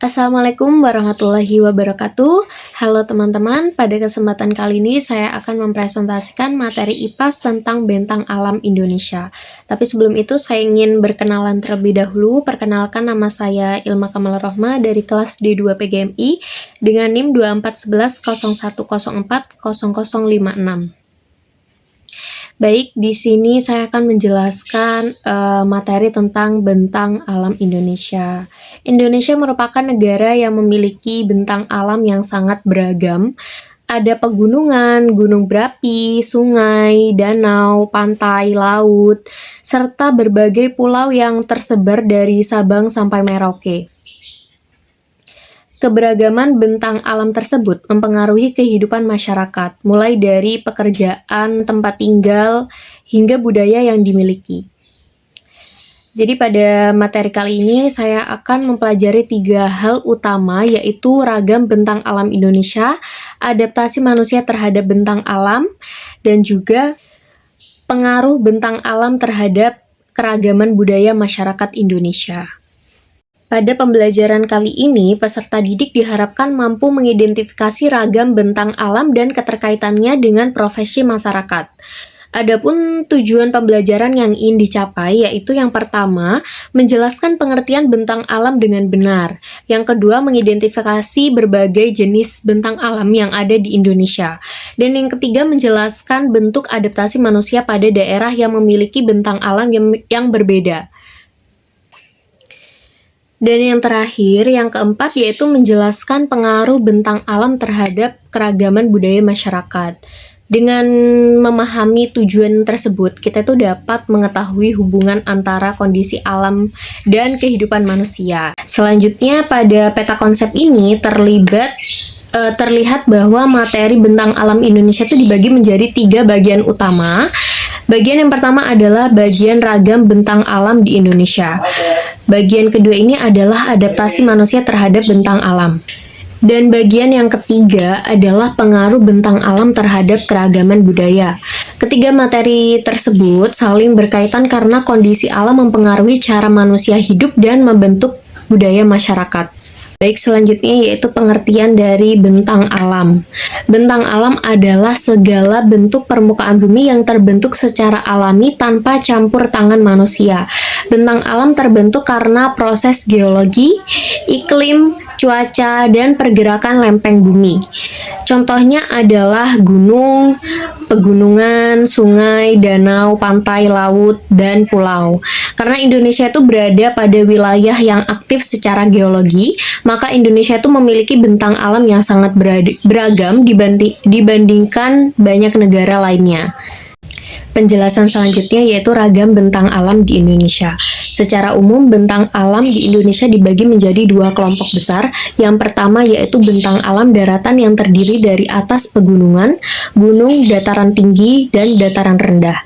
Assalamualaikum warahmatullahi wabarakatuh. Halo teman-teman, pada kesempatan kali ini saya akan mempresentasikan materi IPAS tentang bentang alam Indonesia. Tapi sebelum itu saya ingin berkenalan terlebih dahulu. Perkenalkan, nama saya Ilma Kamal Rohma dari kelas D2 PGMI dengan NIM 241101040056. Baik, di sini saya akan menjelaskan materi tentang bentang alam Indonesia. Indonesia merupakan negara yang memiliki bentang alam yang sangat beragam. Ada pegunungan, gunung berapi, sungai, danau, pantai, laut, serta berbagai pulau yang tersebar dari Sabang sampai Merauke. Keberagaman bentang alam tersebut mempengaruhi kehidupan masyarakat, mulai dari pekerjaan, tempat tinggal, hingga budaya yang dimiliki. Jadi pada materi kali ini saya akan mempelajari 3 hal utama, yaitu ragam bentang alam Indonesia, adaptasi manusia terhadap bentang alam, dan juga pengaruh bentang alam terhadap keragaman budaya masyarakat Indonesia. Pada pembelajaran kali ini, peserta didik diharapkan mampu mengidentifikasi ragam bentang alam dan keterkaitannya dengan profesi masyarakat. Adapun tujuan pembelajaran yang ingin dicapai yaitu yang pertama, menjelaskan pengertian bentang alam dengan benar. Yang kedua, mengidentifikasi berbagai jenis bentang alam yang ada di Indonesia. Dan yang ketiga, menjelaskan bentuk adaptasi manusia pada daerah yang memiliki bentang alam yang berbeda. Dan yang terakhir, yang keempat, yaitu menjelaskan pengaruh bentang alam terhadap keragaman budaya masyarakat. Dengan memahami tujuan tersebut, kita tuh dapat mengetahui hubungan antara kondisi alam dan kehidupan manusia. Selanjutnya, pada peta konsep ini terlihat bahwa materi bentang alam Indonesia itu dibagi menjadi 3 bagian utama. Bagian yang pertama adalah bagian ragam bentang alam di Indonesia. Bagian kedua ini adalah adaptasi manusia terhadap bentang alam. Dan bagian yang ketiga adalah pengaruh bentang alam terhadap keragaman budaya. Ketiga materi tersebut saling berkaitan karena kondisi alam mempengaruhi cara manusia hidup dan membentuk budaya masyarakat. Baik, selanjutnya yaitu pengertian dari bentang alam. Bentang alam adalah segala bentuk permukaan bumi yang terbentuk secara alami tanpa campur tangan manusia. Bentang alam terbentuk karena proses geologi, iklim, cuaca, dan pergerakan lempeng bumi. Contohnya adalah gunung, pegunungan, sungai, danau, pantai, laut, dan pulau. Karena Indonesia itu berada pada wilayah yang aktif secara geologi, maka Indonesia itu memiliki bentang alam yang sangat beragam dibandingkan banyak negara lainnya. Penjelasan selanjutnya yaitu ragam bentang alam di Indonesia. Secara umum, bentang alam di Indonesia dibagi menjadi 2 kelompok besar. Yang pertama yaitu bentang alam daratan yang terdiri dari atas pegunungan, gunung, dataran tinggi, dan dataran rendah.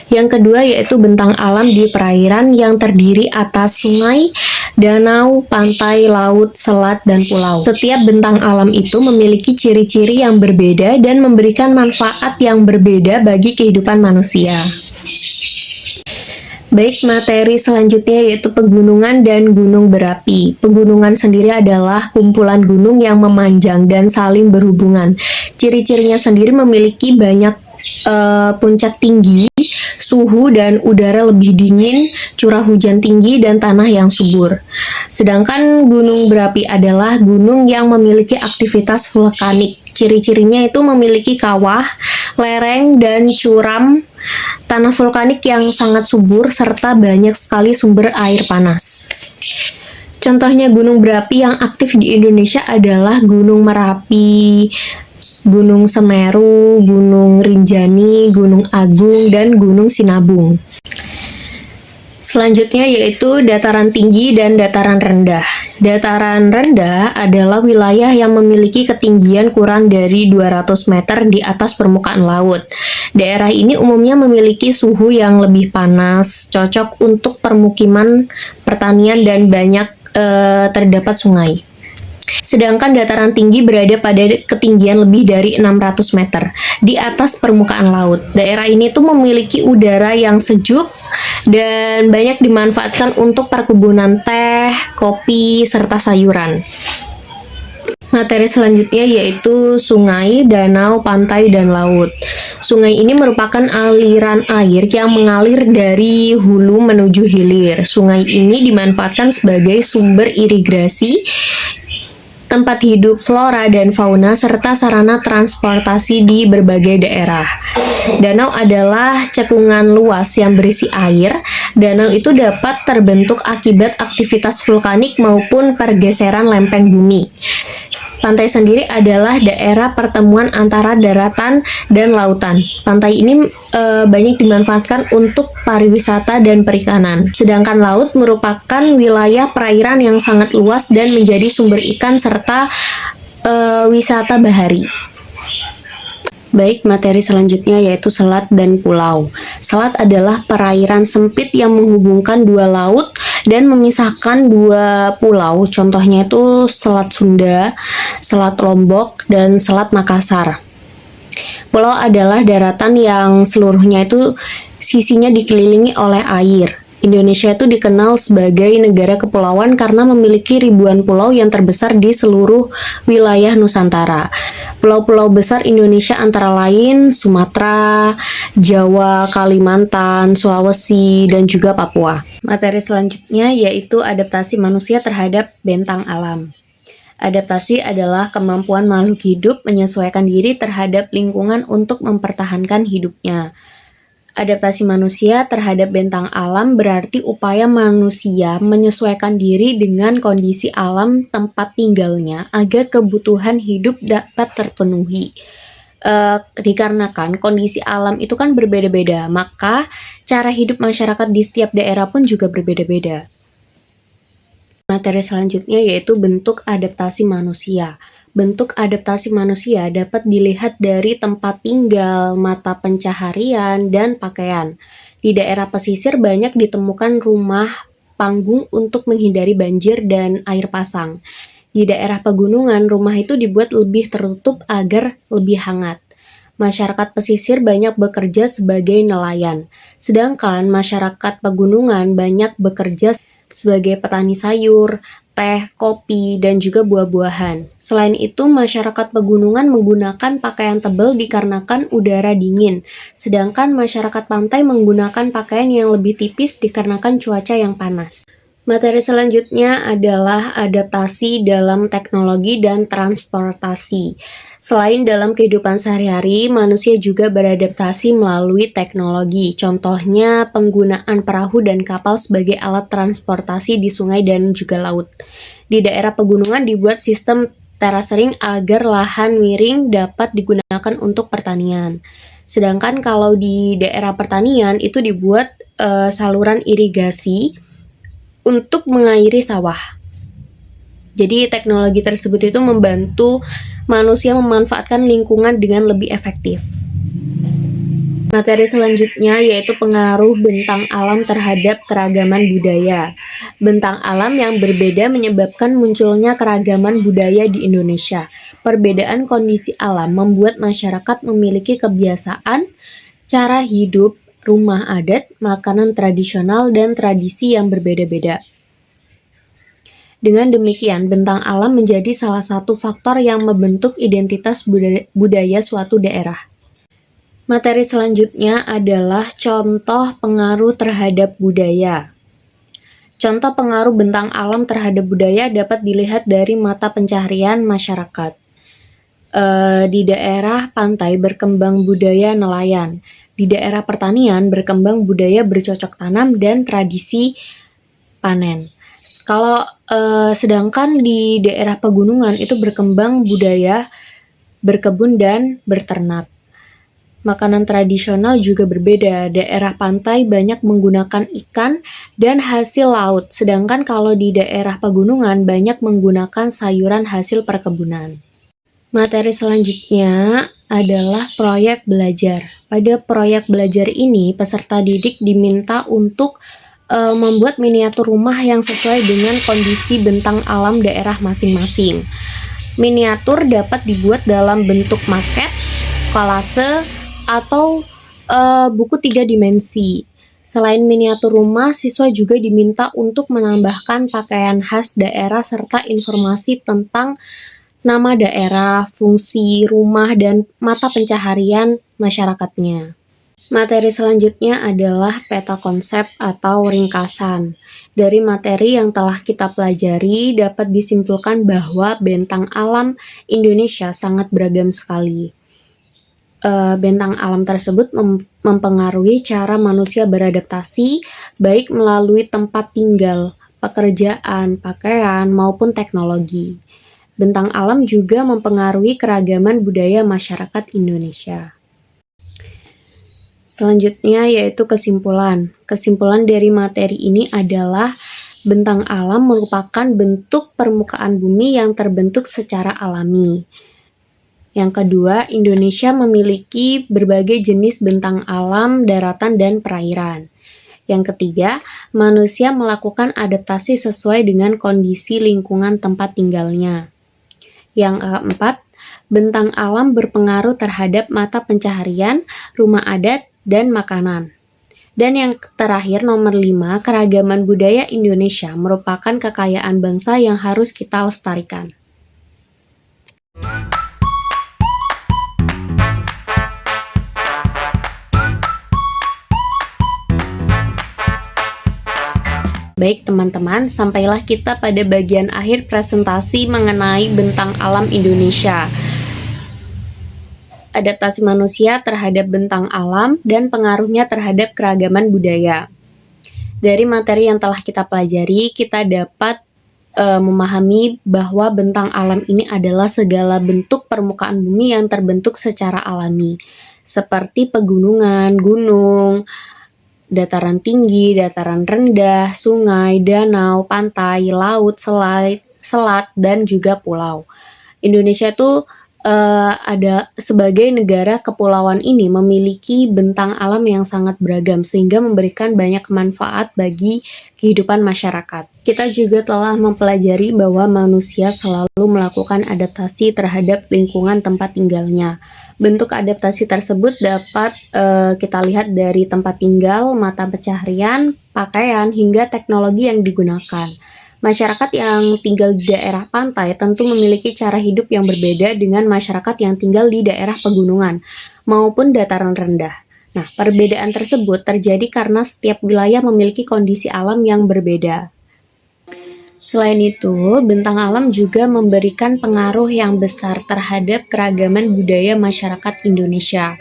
Yang kedua yaitu bentang alam di perairan yang terdiri atas sungai, danau, pantai, laut, selat, dan pulau. Setiap bentang alam itu memiliki ciri-ciri yang berbeda dan memberikan manfaat yang berbeda bagi kehidupan manusia. Baik, materi selanjutnya yaitu pegunungan dan gunung berapi. Pegunungan sendiri adalah kumpulan gunung yang memanjang dan saling berhubungan. Ciri-cirinya sendiri memiliki banyak puncak tinggi, suhu dan udara lebih dingin, curah hujan tinggi, dan tanah yang subur. Sedangkan gunung berapi adalah gunung yang memiliki aktivitas vulkanik. Ciri-cirinya itu memiliki kawah, lereng, dan curam, tanah vulkanik yang sangat subur, serta banyak sekali sumber air panas. Contohnya gunung berapi yang aktif di Indonesia adalah Gunung Merapi, Gunung Semeru, Gunung Rinjani, Gunung Agung, dan Gunung Sinabung. Selanjutnya yaitu dataran tinggi dan dataran rendah. Dataran rendah adalah wilayah yang memiliki ketinggian kurang dari 200 meter di atas permukaan laut. Daerah ini umumnya memiliki suhu yang lebih panas, cocok untuk permukiman, pertanian, dan banyak terdapat sungai. Sedangkan dataran tinggi berada pada ketinggian lebih dari 600 meter di atas permukaan laut. Daerah ini tuh memiliki udara yang sejuk dan banyak dimanfaatkan untuk perkebunan teh, kopi, serta sayuran. Materi selanjutnya yaitu sungai, danau, pantai, dan laut. Sungai ini merupakan aliran air yang mengalir dari hulu menuju hilir. Sungai ini dimanfaatkan sebagai sumber irigasi, tempat hidup flora dan fauna, serta sarana transportasi di berbagai daerah. Danau adalah cekungan luas yang berisi air. Danau itu dapat terbentuk akibat aktivitas vulkanik maupun pergeseran lempeng bumi. Pantai sendiri adalah daerah pertemuan antara daratan dan lautan. Pantai ini banyak dimanfaatkan untuk pariwisata dan perikanan. Sedangkan laut merupakan wilayah perairan yang sangat luas dan menjadi sumber ikan serta wisata bahari. Baik, materi selanjutnya yaitu selat dan pulau. Selat adalah perairan sempit yang menghubungkan dua laut dan memisahkan dua pulau. Contohnya itu Selat Sunda, Selat Lombok, dan Selat Makassar. Pulau adalah daratan yang seluruhnya itu sisinya dikelilingi oleh air. Indonesia itu dikenal sebagai negara kepulauan karena memiliki ribuan pulau yang terbesar di seluruh wilayah Nusantara. Pulau-pulau besar Indonesia antara lain Sumatera, Jawa, Kalimantan, Sulawesi, dan juga Papua. Materi selanjutnya yaitu adaptasi manusia terhadap bentang alam. Adaptasi adalah kemampuan makhluk hidup menyesuaikan diri terhadap lingkungan untuk mempertahankan hidupnya. Adaptasi manusia terhadap bentang alam berarti upaya manusia menyesuaikan diri dengan kondisi alam tempat tinggalnya agar kebutuhan hidup dapat terpenuhi. Dikarenakan kondisi alam itu kan berbeda-beda, maka cara hidup masyarakat di setiap daerah pun juga berbeda-beda. Materi selanjutnya yaitu bentuk adaptasi manusia. Bentuk adaptasi manusia dapat dilihat dari tempat tinggal, mata pencaharian, dan pakaian. Di daerah pesisir banyak ditemukan rumah panggung untuk menghindari banjir dan air pasang. Di daerah pegunungan, rumah itu dibuat lebih tertutup agar lebih hangat. Masyarakat pesisir banyak bekerja sebagai nelayan, sedangkan masyarakat pegunungan banyak bekerja sebagai petani sayur, teh, kopi, dan juga buah-buahan. Selain itu, masyarakat pegunungan menggunakan pakaian tebal dikarenakan udara dingin, sedangkan masyarakat pantai menggunakan pakaian yang lebih tipis dikarenakan cuaca yang panas. Materi selanjutnya adalah adaptasi dalam teknologi dan transportasi. Selain dalam kehidupan sehari-hari, manusia juga beradaptasi melalui teknologi. Contohnya penggunaan perahu dan kapal sebagai alat transportasi di sungai dan juga laut. Di daerah pegunungan dibuat sistem terasering agar lahan miring dapat digunakan untuk pertanian. Sedangkan kalau di daerah pertanian itu dibuat saluran irigasi untuk mengairi sawah. Jadi teknologi tersebut itu membantu manusia memanfaatkan lingkungan dengan lebih efektif. Materi selanjutnya yaitu pengaruh bentang alam terhadap keragaman budaya. Bentang alam yang berbeda menyebabkan munculnya keragaman budaya di Indonesia. Perbedaan kondisi alam membuat masyarakat memiliki kebiasaan, cara hidup, rumah adat, makanan tradisional, dan tradisi yang berbeda-beda. Dengan demikian, bentang alam menjadi salah satu faktor yang membentuk identitas budaya suatu daerah. Materi selanjutnya adalah contoh pengaruh terhadap budaya. Contoh pengaruh bentang alam terhadap budaya dapat dilihat dari mata pencaharian masyarakat. Di daerah pantai berkembang budaya nelayan. Di daerah pertanian berkembang budaya bercocok tanam dan tradisi panen. Kalau sedangkan di daerah pegunungan itu berkembang budaya berkebun dan berternak. Makanan tradisional juga berbeda. Daerah pantai banyak menggunakan ikan dan hasil laut, sedangkan kalau di daerah pegunungan banyak menggunakan sayuran hasil perkebunan. Materi selanjutnya adalah proyek belajar. Pada proyek belajar ini, peserta didik diminta untuk membuat miniatur rumah yang sesuai dengan kondisi bentang alam daerah masing-masing. Miniatur dapat dibuat dalam bentuk maket, kolase, atau buku 3 dimensi. Selain miniatur rumah, siswa juga diminta untuk menambahkan pakaian khas daerah serta informasi tentang nama daerah, fungsi rumah, dan mata pencaharian masyarakatnya. Materi selanjutnya adalah peta konsep atau ringkasan. Dari materi yang telah kita pelajari, dapat disimpulkan bahwa bentang alam Indonesia sangat beragam sekali. Bentang alam tersebut mempengaruhi cara manusia beradaptasi, baik melalui tempat tinggal, pekerjaan, pakaian, maupun teknologi. Bentang alam juga mempengaruhi keragaman budaya masyarakat Indonesia. Selanjutnya yaitu kesimpulan. Kesimpulan dari materi ini adalah bentang alam merupakan bentuk permukaan bumi yang terbentuk secara alami. Yang kedua, Indonesia memiliki berbagai jenis bentang alam, daratan, dan perairan. Yang ketiga, manusia melakukan adaptasi sesuai dengan kondisi lingkungan tempat tinggalnya. Yang keempat, bentang alam berpengaruh terhadap mata pencaharian, rumah adat, dan makanan. Dan yang terakhir, nomor 5, keragaman budaya Indonesia merupakan kekayaan bangsa yang harus kita lestarikan. Baik teman-teman, sampailah kita pada bagian akhir presentasi mengenai bentang alam Indonesia. Adaptasi manusia terhadap bentang alam dan pengaruhnya terhadap keragaman budaya. Dari materi yang telah kita pelajari, kita dapat memahami bahwa bentang alam ini adalah segala bentuk permukaan bumi yang terbentuk secara alami, seperti pegunungan, gunung, dataran tinggi, dataran rendah, sungai, danau, pantai, laut, selat, dan juga pulau. Indonesia itu ada sebagai negara kepulauan ini memiliki bentang alam yang sangat beragam sehingga memberikan banyak manfaat bagi kehidupan masyarakat. Kita juga telah mempelajari bahwa manusia selalu melakukan adaptasi terhadap lingkungan tempat tinggalnya. Bentuk adaptasi tersebut dapat kita lihat dari tempat tinggal, mata pencaharian, pakaian, hingga teknologi yang digunakan. Masyarakat yang tinggal di daerah pantai tentu memiliki cara hidup yang berbeda dengan masyarakat yang tinggal di daerah pegunungan maupun dataran rendah. Nah, perbedaan tersebut terjadi karena setiap wilayah memiliki kondisi alam yang berbeda. Selain itu, bentang alam juga memberikan pengaruh yang besar terhadap keragaman budaya masyarakat Indonesia.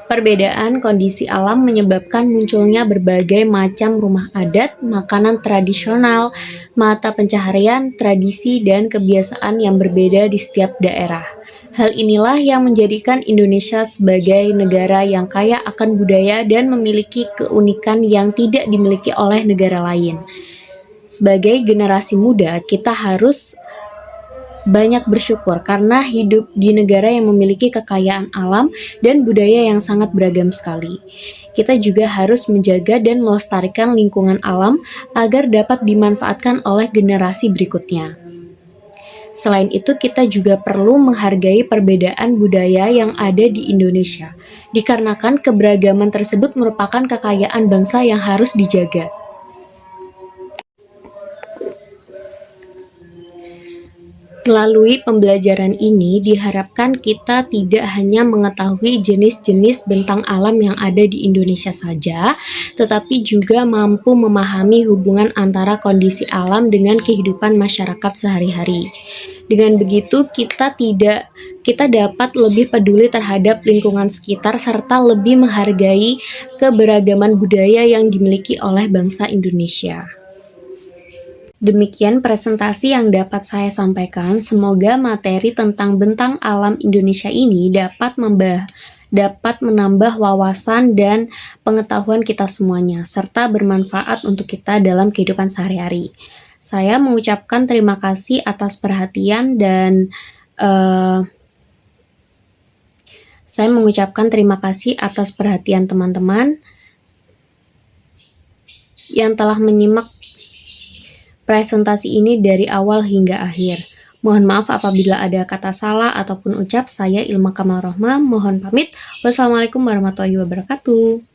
Perbedaan kondisi alam menyebabkan munculnya berbagai macam rumah adat, makanan tradisional, mata pencaharian, tradisi, dan kebiasaan yang berbeda di setiap daerah. Hal inilah yang menjadikan Indonesia sebagai negara yang kaya akan budaya dan memiliki keunikan yang tidak dimiliki oleh negara lain. Sebagai generasi muda, kita harus banyak bersyukur karena hidup di negara yang memiliki kekayaan alam dan budaya yang sangat beragam sekali. Kita juga harus menjaga dan melestarikan lingkungan alam agar dapat dimanfaatkan oleh generasi berikutnya. Selain itu, kita juga perlu menghargai perbedaan budaya yang ada di Indonesia, dikarenakan keberagaman tersebut merupakan kekayaan bangsa yang harus dijaga. Melalui pembelajaran ini diharapkan kita tidak hanya mengetahui jenis-jenis bentang alam yang ada di Indonesia saja, tetapi juga mampu memahami hubungan antara kondisi alam dengan kehidupan masyarakat sehari-hari. Dengan begitu kita dapat lebih peduli terhadap lingkungan sekitar serta lebih menghargai keberagaman budaya yang dimiliki oleh bangsa Indonesia. Demikian presentasi yang dapat saya sampaikan. Semoga materi tentang bentang alam Indonesia ini dapat menambah wawasan dan pengetahuan kita semuanya, serta bermanfaat untuk kita dalam kehidupan sehari-hari. Saya mengucapkan terima kasih atas perhatian dan teman-teman yang telah menyimak presentasi ini dari awal hingga akhir. Mohon maaf apabila ada kata salah ataupun ucap. Saya Ilma Kamal Rohma, mohon pamit. Wassalamualaikum warahmatullahi wabarakatuh.